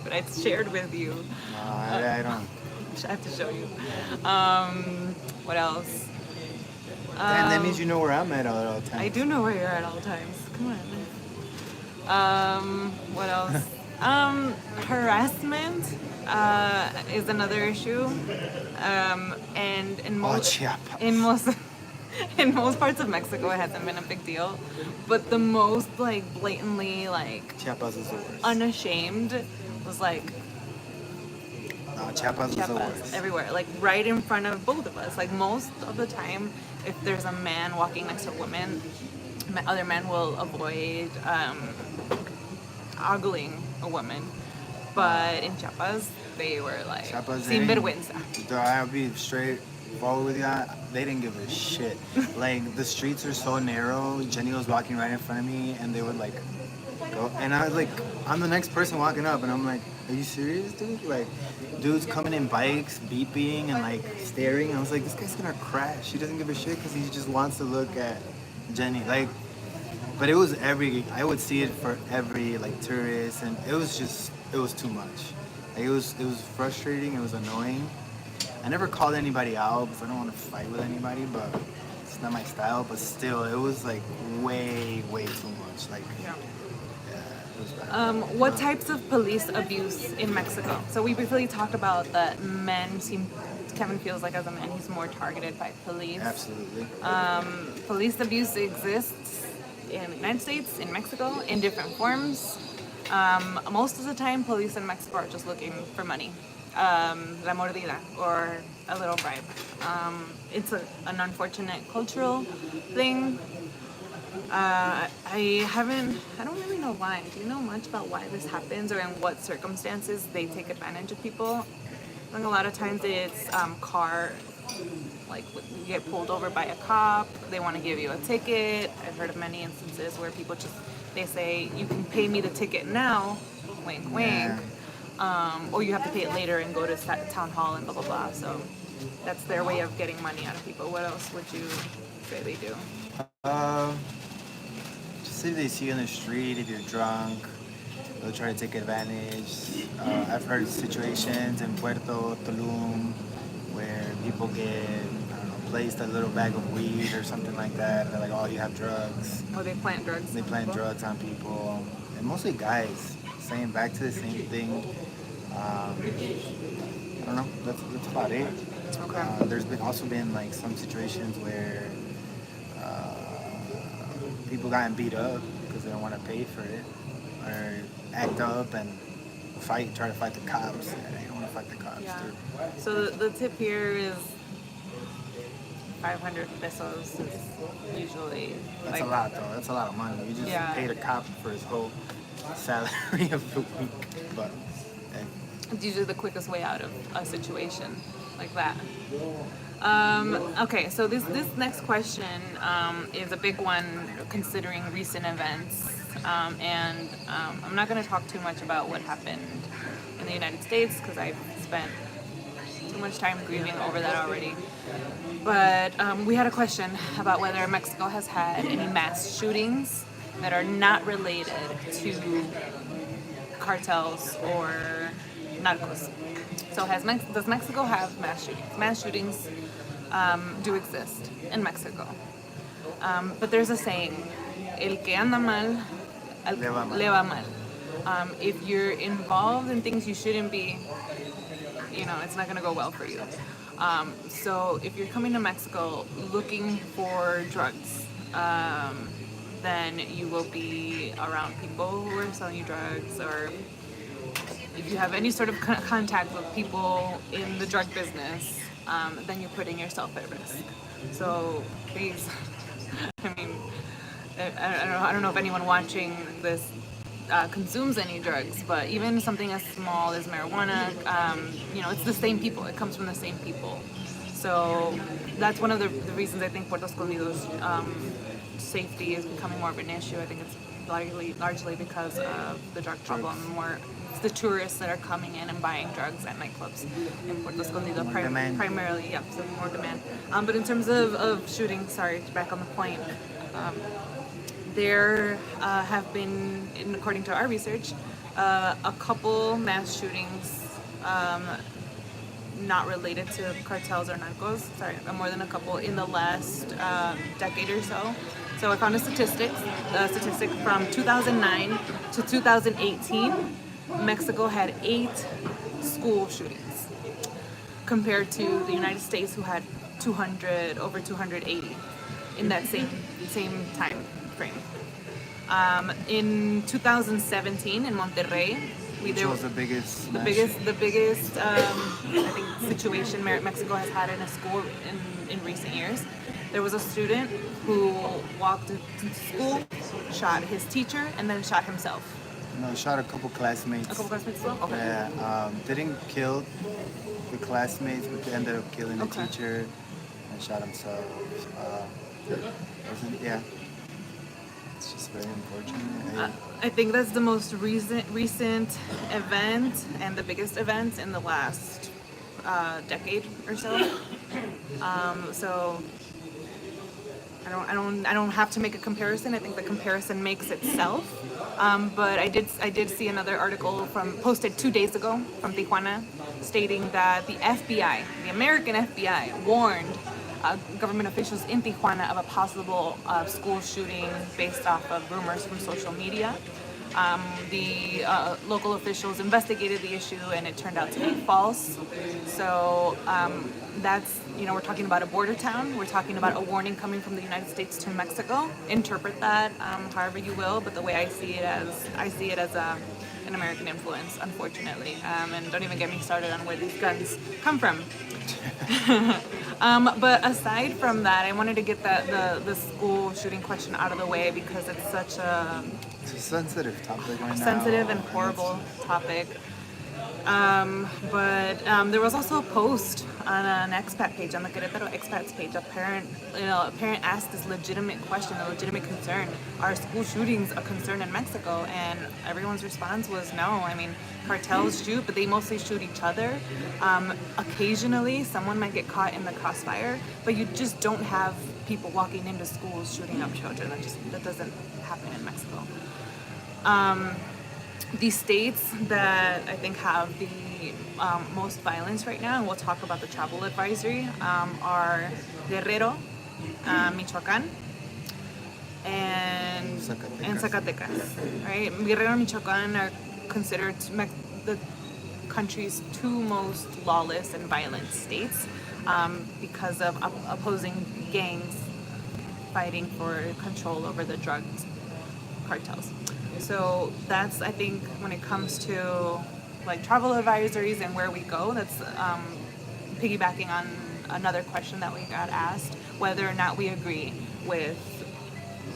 But it's shared with you. No, I don't. I have to show you. What else? Damn, that means you know where I'm at all the time. I do know where you're at all times. Come on. What else? Harassment is another issue. And Chiapas. in most parts of Mexico, it hasn't been a big deal, but the most like blatantly like Chiapas is the worst. unashamed was like No, Chiapas is the Chiapas worst. everywhere, like right in front of both of us. Like most of the time, if there's a man walking next to a woman, other men will avoid ogling a woman. But in Chiapas, they were like Chiapas, sin vergüenza. I'll be straight forward with you. They didn't give a shit. Like the streets are so narrow. Jenny was walking right in front of me, and they would like go, and I was like, I'm the next person walking up, and I'm like, are you serious, dude? Like, dudes coming in bikes, beeping, and like staring. I was like, this guy's gonna crash. He doesn't give a shit because he just wants to look at Jenny. Like, but it was I would see it for every like tourist, and it was too much. Like, it was frustrating. It was annoying. I never called anybody out because I don't want to fight with anybody, but it's not my style. But still, it was like way too much. Like, Yeah. it was bad. What types of police abuse in Mexico? So we briefly talked about that Kevin feels like as a man he's more targeted by police. Absolutely. Police abuse exists in the United States, in Mexico, in different forms. Most of the time, police in Mexico are just looking for money. La mordida, or a little bribe. It's an unfortunate cultural thing. I don't really know why. Do you know much about why this happens or in what circumstances they take advantage of people? I think a lot of times it's like you get pulled over by a cop, they want to give you a ticket. I've heard of many instances where people they say, you can pay me the ticket now, wink, wink. Or you have to pay it later and go to town hall and blah, blah, blah. So that's their way of getting money out of people. What else would you say they do? Just if they see you on the street, if you're drunk, they'll try to take advantage. I've heard situations in Puerto, Tulum, where people get, I don't know, placed a little bag of weed or something like that. They're like, oh, you have drugs. Oh, they plant drugs. They plant drugs on people. And mostly guys. Saying back to the same thing. I don't know. That's about it. Okay. There's also been like some situations where people gotten beat up because they don't want to pay for it, or act up and try to fight the cops. They don't want to fight the cops. Yeah. So the tip here is 500 pesos is usually That's a lot though. That's a lot of money. You just paid a cop for his whole salary of the week. But hey. It's usually the quickest way out of a situation like that. Okay, so this next question is a big one considering recent events. And I'm not going to talk too much about what happened in the United States because I've spent too much time grieving over that already. But we had a question about whether Mexico has had any mass shootings that are not related to cartels or narcos. So does Mexico have mass shootings? Mass shootings do exist in Mexico. But there's a saying, el que anda mal, le va mal. If you're involved in things you shouldn't be, it's not going to go well for you. So if you're coming to Mexico looking for drugs, then you will be around people who are selling you drugs, or if you have any sort of contact with people in the drug business, then you're putting yourself at risk. So please, I mean, I don't know if anyone watching this consumes any drugs, but even something as small as marijuana, it's the same people. It comes from the same people. So that's one of the reasons I think Puerto Escondido's safety is becoming more of an issue. I think it's largely because of the drug problem. It's the tourists that are coming in and buying drugs at nightclubs in Puerto Escondido primarily. Yeah, so more demand. But in terms of shooting, sorry, back on the point. There have been, according to our research, a couple mass shootings not related to cartels or narcos. Sorry, more than a couple in the last decade or so. So I found a statistic from 2009 to 2018. Mexico had 8 school shootings, compared to the United States, who had over 280 in that same time frame. In 2017 in Monterrey, which was the biggest I think situation Mexico has had in a school in recent years. There was a student who walked into school, shot his teacher, and then shot himself. No, shot a couple classmates. A couple classmates as well? Okay. Yeah, didn't kill the classmates, but they ended up killing the teacher and shot himself. Yeah. It's just very unfortunate. I think that's the most recent event and the biggest event in the last decade or so. So I don't have to make a comparison. I think the comparison makes itself. But I did see another article posted 2 days ago from Tijuana, stating that the FBI, the American FBI, warned government officials in Tijuana of a possible school shooting based off of rumors from social media. The local officials investigated the issue, and it turned out to be false. So that's, we're talking about a border town. We're talking about a warning coming from the United States to Mexico. Interpret that however you will, but the way I see it as an American influence, unfortunately. And don't even get me started on where these guns come from. But aside from that, I wanted to get the school shooting question out of the way, because it's such it's a sensitive topic right now. Sensitive and horrible topic. But there was also a post on an expat page, on the Querétaro expats page. A parent asked this legitimate question, a legitimate concern: are school shootings a concern in Mexico? And everyone's response was no. I mean, cartels shoot, but they mostly shoot each other. Occasionally, someone might get caught in the crossfire, but you just don't have people walking into schools shooting up children. That doesn't happen in Mexico. The states that I think have the most violence right now, and we'll talk about the travel advisory, are Guerrero, Michoacán, and Zacatecas. Right? Guerrero and Michoacán are considered the country's 2 most lawless and violent states because of opposing gangs fighting for control over the drug cartels. So that's, I think, when it comes to like travel advisories and where we go, that's piggybacking on another question that we got asked, whether or not we agree with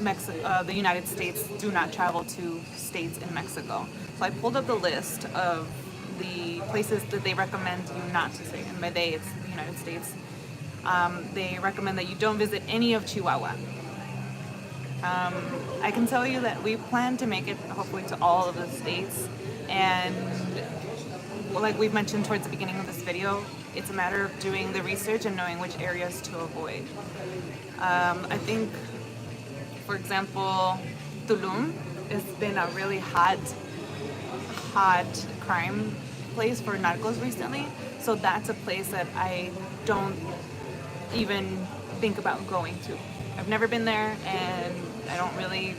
the United States do not travel to states in Mexico. So I pulled up the list of the places that they recommend you not to stay, and by they, it's the United States. They recommend that you don't visit any of Chihuahua. I can tell you that we plan to make it hopefully to all of the states, and like we've mentioned towards the beginning of this video, it's a matter of doing the research and knowing which areas to avoid. I think, for example, Tulum has been a really hot crime place for narcos recently, so that's a place that I don't even think about going to. I've never been there, and I don't really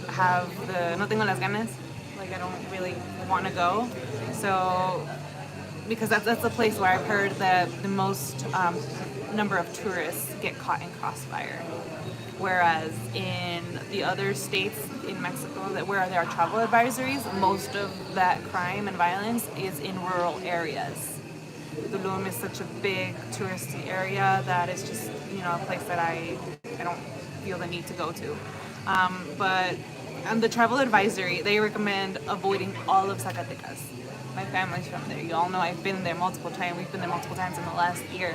have no tengo las ganas, like I don't really want to go. So because that's a place where I've heard that the most number of tourists get caught in crossfire. Whereas in the other states in Mexico where there are travel advisories, most of that crime and violence is in rural areas. Tulum is such a big touristy area that it's just a place that I don't feel the need to go to. But on the travel advisory, they recommend avoiding all of Zacatecas. My family's from there. You all know I've been there multiple times. We've been there multiple times in the last year.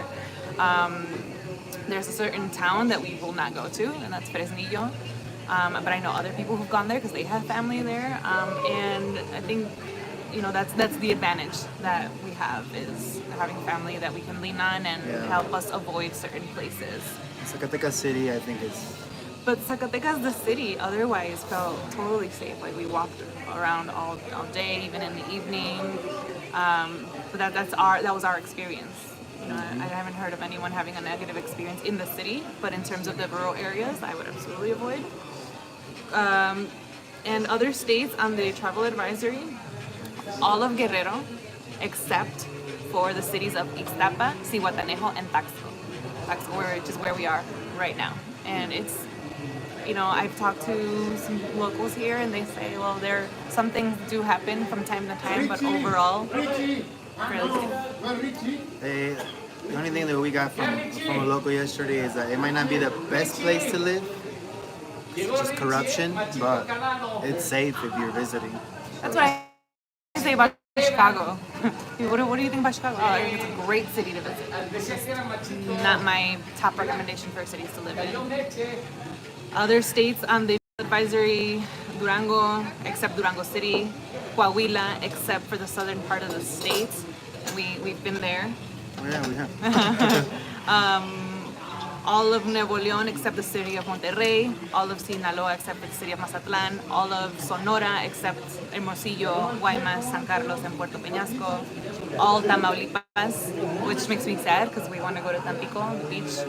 There's a certain town that we will not go to, and that's Fresnillo. But I know other people who've gone there because they have family there. And I think, that's the advantage that we have is having family that we can lean on and help us avoid certain places. Zacatecas City, I think is. But Zacatecas, the city, otherwise felt totally safe. Like we walked around all day, even in the evening. But that was our experience. I haven't heard of anyone having a negative experience in the city, but in terms of the rural areas, I would absolutely avoid. And other states on the travel advisory, all of Guerrero, except for the cities of Ixtapa, Zihuatanejo, and Taxco. Which is where we are right now. And it's, I've talked to some locals here, and they say, well, some things do happen from time to time, but overall, really safe. The only thing that we got from a local yesterday is that it might not be the best place to live. It's just corruption, but it's safe if you're visiting. That's what I say about Chicago. What do you think about Chicago? Oh, I think it's a great city to visit. It's just not my top recommendation for cities to live in. Other states on the advisory, Durango, except Durango City, Coahuila, except for the southern part of the state. We've been there. Oh yeah, we have. All of Nuevo León except the city of Monterrey, all of Sinaloa except the city of Mazatlan, all of Sonora except Hermosillo, Guaymas, San Carlos, and Puerto Peñasco, all Tamaulipas, which makes me sad because we want to go to Tampico, the beach.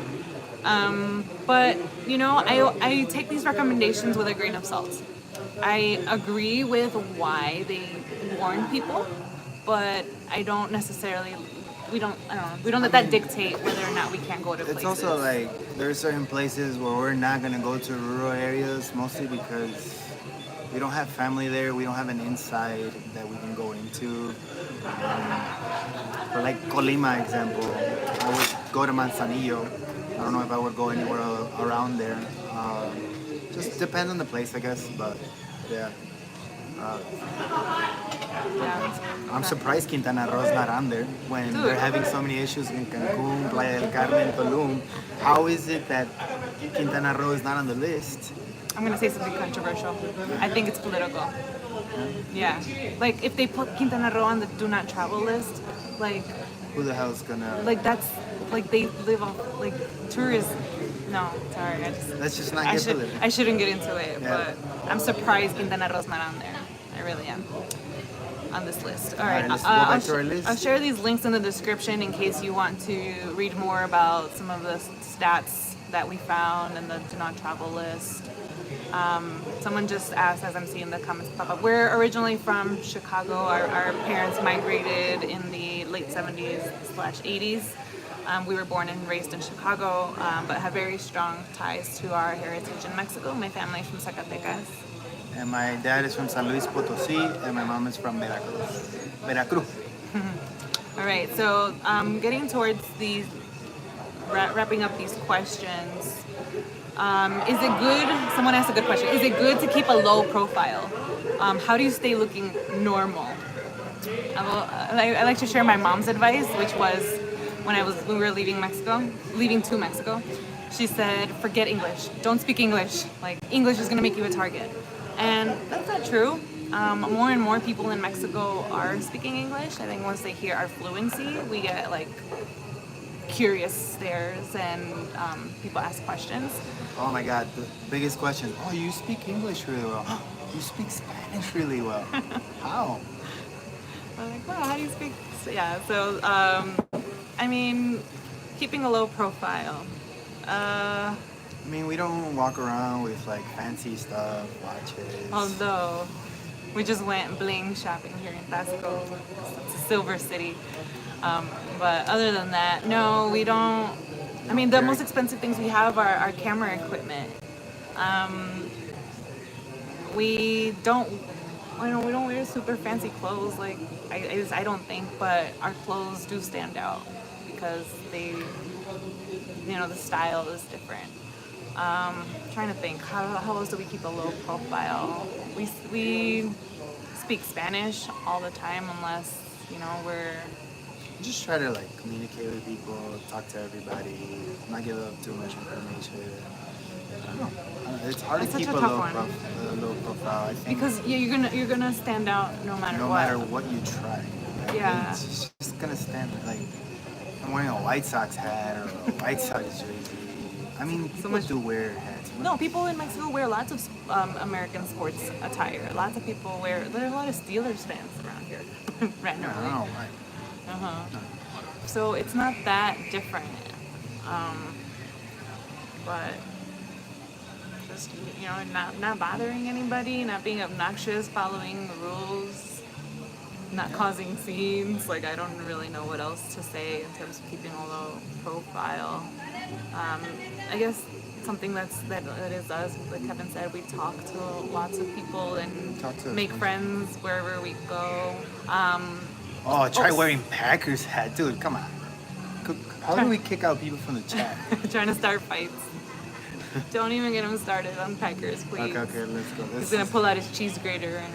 But, I take these recommendations with a grain of salt. I agree with why they warn people, but I don't necessarily... We don't let that dictate whether or not we can go to places. It's also like there are certain places where we're not gonna go to rural areas, mostly because we don't have family there. We don't have an inside that we can go into. For like Colima example, I would go to Manzanillo. I don't know if I would go anywhere around there. Just depends on the place, I guess. But yeah. I'm surprised Quintana Roo is not on there when they're having so many issues in Cancun, Playa del Carmen, Tulum. How is it that Quintana Roo is not on the list? I'm going to say something controversial. I think it's political. Yeah. Like, if they put Quintana Roo on the do not travel list, like... Who the hell's gonna... Like, that's... Like, they live off... Like, tourists... No, sorry. Let's just not get political. I shouldn't get into it, but I'm surprised Quintana Roo's not on there. I really am. On this list. All right, let's go back to our list. I'll share these links in the description in case you want to read more about some of the stats that we found in the do not travel list. Someone just asked, as I'm seeing the comments pop up, we're originally from Chicago. Our parents migrated in the late 70s/80s. We were born and raised in Chicago, but have very strong ties to our heritage in Mexico. My family is from Zacatecas. And my dad is from San Luis Potosí, and my mom is from Veracruz. All right, so getting towards these, wrapping up these questions. Is it good? Someone asked a good question. Is it good to keep a low profile? How do you stay looking normal? I like to share my mom's advice, which was when we were leaving to Mexico. She said, "Forget English. Don't speak English. Like English is gonna make you a target." And that's not true. More and more people in Mexico are speaking English. I think once they hear our fluency, we get like curious stares and people ask questions. Oh my God, the biggest question. Oh, you speak English really well. You speak Spanish really well. How? I'm like, wow, how do you speak? So, yeah, so, I mean, keeping a low profile. I mean, we don't walk around with like fancy stuff, watches. Although, We just went bling shopping here in Tasco. It's a silver city. But other than that, no, we don't. I mean, the most expensive things we have are our camera equipment. We don't. I know we don't wear super fancy clothes. Like I don't think, but our clothes do stand out because the style is different. Trying to think, how else do we keep a low profile? We speak Spanish all the time unless we're Just try to like communicate with people, talk to everybody, not give up too much information. I don't know. It's hard That's to keep such a a tough one. low profile. I think because you're gonna stand out no matter no what. matter what you try, like, Yeah. it's just gonna stand. Like I'm wearing a White Sox hat or a White Sox jersey. I mean, people much- do wear hats. No, people in Mexico wear lots of American sports attire. Lots of people wear. There's a lot of Steelers fans around here. Yeah, I Randomly. don't know why. So it's not that different. But just not bothering anybody, not being obnoxious, following the rules, not causing scenes. Like I don't really know what else to say in terms of keeping a low profile. I guess something that is us, like Kevin said, we talk to lots of people and Talk to make us. friends wherever we go. Oh, try Oh. wearing Packers hat, dude. Come on. How do we kick out people from the chat? Trying to start fights. Don't even get him started on Packers, please. Okay, let's go. He's gonna pull out his cheese grater right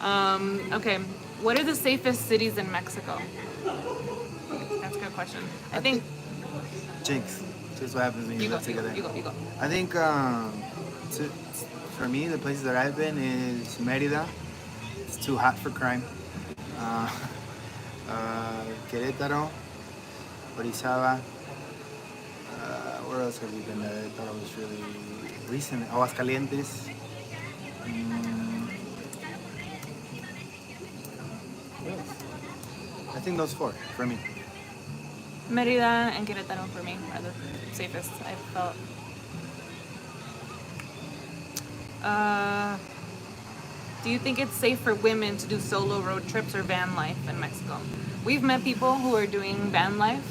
now. Okay, what are the safest cities in Mexico? That's a good question. I think Jinx. Here's what happens when you you go, live you go, together. you go. I think for me, the places that I've been is Mérida. It's too hot for crime. Querétaro, Orizaba. Where else have we been that I thought it was really recent? Aguascalientes. What else? I think those four for me. Mérida and Querétaro for me are the safest I've felt. Do you think it's safe for women to do solo road trips or van life in Mexico? We've met people who are doing van life.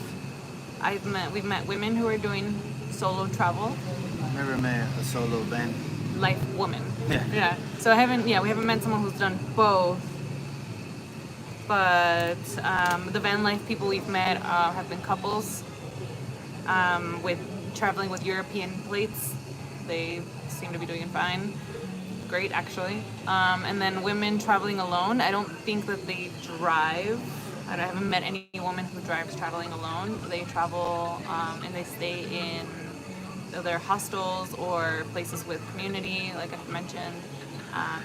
We've met women who are doing solo travel, I've never met a solo van. life woman. Yeah. So we haven't met someone who's done both. But the van life people we've met have been couples with traveling with European plates. They seem to be doing fine. Great, actually. And then women traveling alone. I don't think that they drive. I haven't met any woman who drives traveling alone. They travel and they stay in either hostels or places with community, like I've mentioned,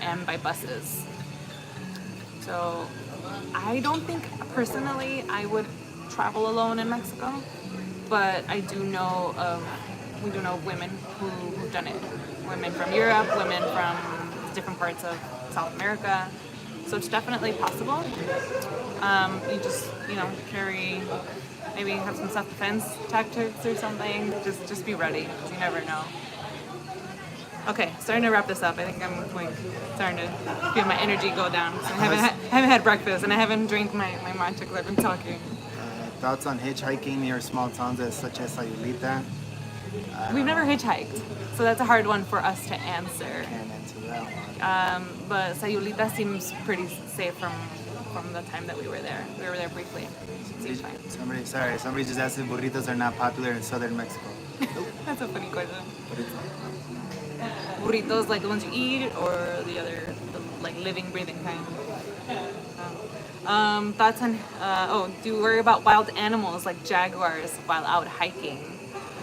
and by buses. So I don't think personally I would travel alone in Mexico, but we do know of women who've done it. Women from Europe, women from different parts of South America. So it's definitely possible. You just, maybe have some self-defense tactics or something. Just be ready, because you never know. Okay, starting to wrap this up. I think I'm starting to feel my energy go down. So I haven't had breakfast and I haven't drank my matcha because I've been talking. Thoughts on hitchhiking near small towns such as Sayulita? We've never hitchhiked, so that's a hard one for us to answer. Can't answer that one. But Sayulita seems pretty safe from the time that we were there. We were there briefly. Seems fine. Somebody just asked if burritos are not popular in southern Mexico. That's a funny question. But it's Burritos, like the ones you eat, or the like living, breathing kind? Thoughts on, do you worry about wild animals like jaguars while out hiking?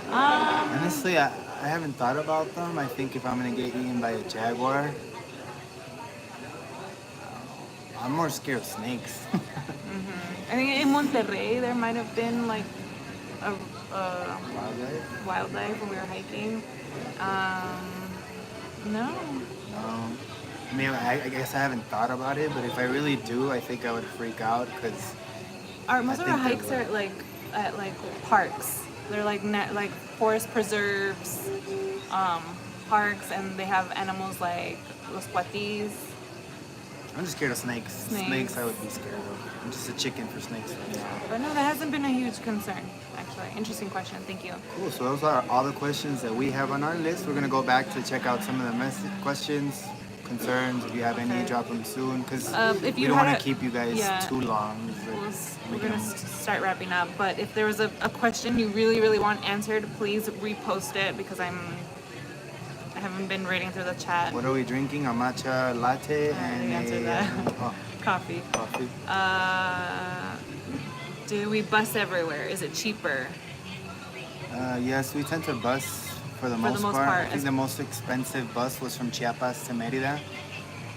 honestly, I haven't thought about them. I think if I'm gonna get eaten by a jaguar, I'm more scared of snakes. I think in Monterrey there might have been like a Wildlife? wildlife when we were hiking. No. I mean, I guess I haven't thought about it, but if I really do, I think I would freak out because Most of I our think hikes they are at parks. They're like forest preserves, parks, and they have animals like los cuatis. I'm just scared of snakes. Snakes. I would be scared of. I'm just a chicken for snakes right now. But no, that hasn't been a huge concern, actually. Interesting question. Thank you. Cool. So those are all the questions that we have on our list. We're gonna go back to check out some of the questions, concerns. If you have any, Okay. drop them soon because If we you don't want had to a- keep you guys yeah. too long. It's like We're making going them- to start wrapping up. But if there was a question you really, really want answered, please repost it because I haven't been reading through the chat. What are we drinking? A matcha latte I already and answered that. Coffee. coffee. Do we bus everywhere? Is it cheaper? Yes, we tend to bus for the most part. I think the most expensive bus was from Chiapas to Merida.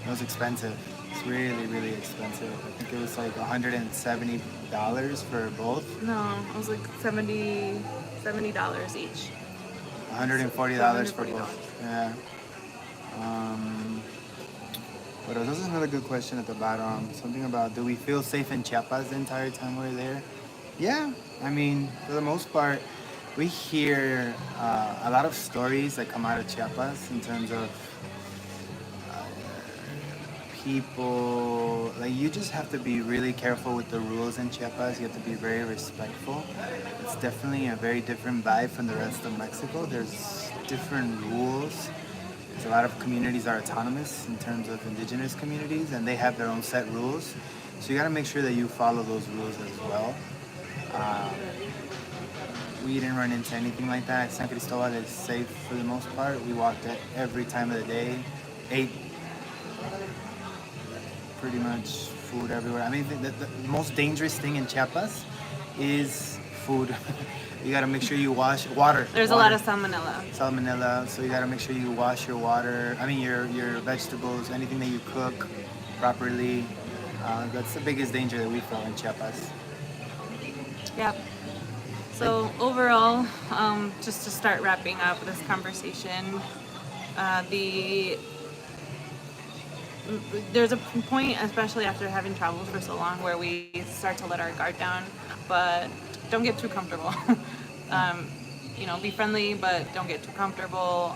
It was expensive. It's really, really expensive. I think it was like $170 for both. No, it was like $70 each. $140 for $140. both. Yeah. What else? This is another good question at the bottom. Something about, do we feel safe in Chiapas the entire time we're there? Yeah. I mean, for the most part, we hear a lot of stories that come out of Chiapas in terms of people. Like, you just have to be really careful with the rules in Chiapas. You have to be very respectful. It's definitely a very different vibe from the rest of Mexico. There's different rules. There's a lot of communities are autonomous in terms of indigenous communities, and they have their own set rules. So you got to make sure that you follow those rules as well. We didn't run into anything like that. San Cristobal is safe for the most part. We walked it every time of the day, ate pretty much food everywhere. I mean, the most dangerous thing in Chiapas is food. You got to make sure you wash water. There's water. a lot of salmonella. Salmonella, so you got to make sure you wash your water. I mean, your vegetables, anything that you cook properly. That's the biggest danger that we feel in Chiapas. Yeah. So overall, just to start wrapping up this conversation, there's a point, especially after having traveled for so long, where we start to let our guard down, but don't get too comfortable. Be friendly, but don't get too comfortable.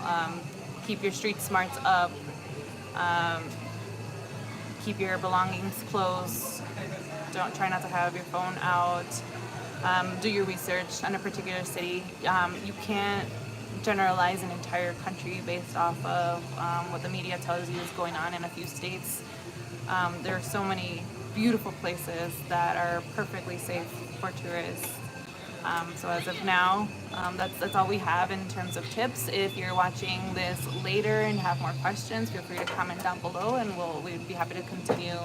Keep your street smarts up. Keep your belongings close. Don't try not to have your phone out. Do your research on a particular city. You can't generalize an entire country based off of what the media tells you is going on in a few states. There are so many beautiful places that are perfectly safe for tourists. So as of now, that's all we have in terms of tips. If you're watching this later and have more questions, feel free to comment down below, and we'd be happy to continue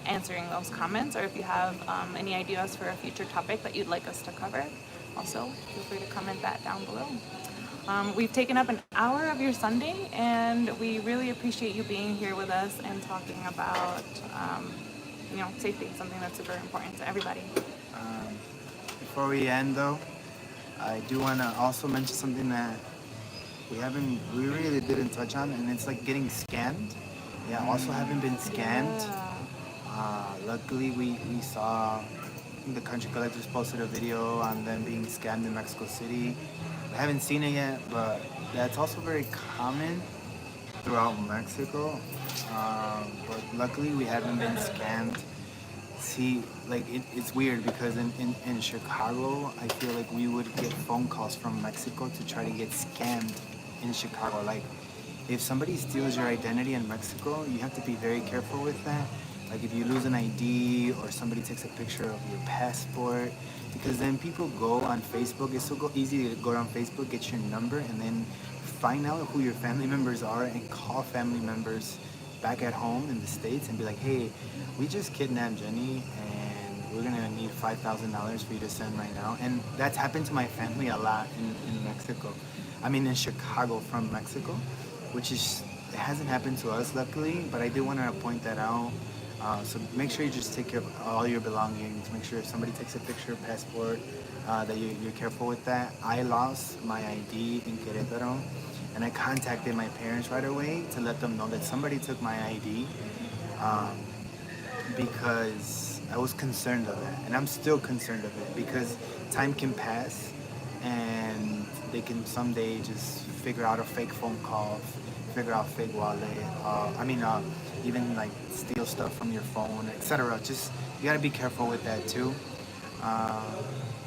answering those comments. Or if you have any ideas for a future topic that you'd like us to cover, also feel free to comment that down below. We've taken up an hour of your Sunday, and we really appreciate you being here with us and talking about safety, something that's super important to everybody. Before we end, though, I do want to also mention something that we really didn't touch on, and it's like getting scammed. Yeah, also haven't been scammed. Luckily, we saw, I think the Country Collectors posted a video on them being scammed in Mexico City. I haven't seen it yet, but that's also very common throughout Mexico. But luckily, we haven't been scammed. See, like, it's weird because in Chicago, I feel like we would get phone calls from Mexico to try to get scammed in Chicago. Like, if somebody steals your identity in Mexico, you have to be very careful with that. Like, if you lose an ID or somebody takes a picture of your passport, because then people go on Facebook. It's so easy to go on Facebook, get your number, and then find out who your family members are and call family members back at home in the States and be like, hey, we just kidnapped Jenny and we're gonna need $5,000 for you to send right now. And that's happened to my family a lot in Mexico. I mean, in Chicago from Mexico, which is, it hasn't happened to us luckily, but I do want to point that out. So make sure you just take care of all your belongings. Make sure if somebody takes a picture, passport, that you're careful with that. I lost my ID in Querétaro, and I contacted my parents right away to let them know that somebody took my ID, because I was concerned of it, and I'm still concerned of it because time can pass and they can someday just figure out a fake phone call, figure out fake wallet. Even like steal stuff from your phone, etc. Just you gotta be careful with that too. Uh,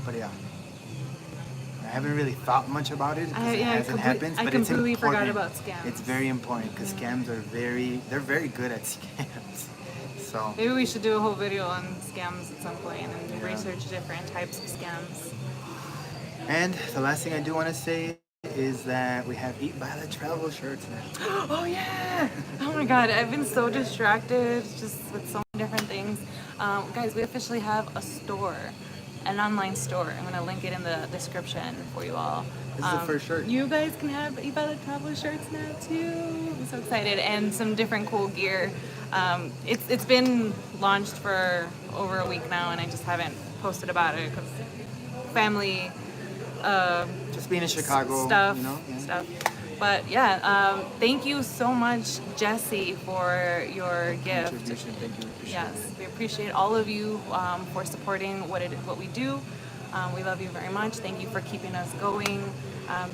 but yeah, I haven't really thought much about it because it hasn't happened. I But it's completely forgot important. about scams. It's very important because scams are they're very good at scams. So Maybe we should do a whole video on scams at some point and Yeah. research different types of scams. And the last thing I do want to say is that we have Eat by the Travel shirts now. Oh yeah! Oh my god, I've been so distracted just with so many different things. Guys, we officially have a store, an online store. I'm gonna link it in the description for you all. This is the first shirt. You guys can have Eat by the Travel shirts now too. I'm so excited, and some different cool gear. It's been launched for over a week now, and I just haven't posted about it because family. Just being in Chicago, Stuff, you know. Yeah. stuff. But yeah, thank you so much, Jesse, for your gift. Contribution. Thank you. Appreciate Yes, it. we appreciate all of you for supporting what we do. We love you very much. Thank you for keeping us going.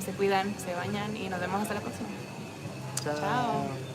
Se cuidan, se bañan y nos vemos hasta la próxima. Ciao. Ciao.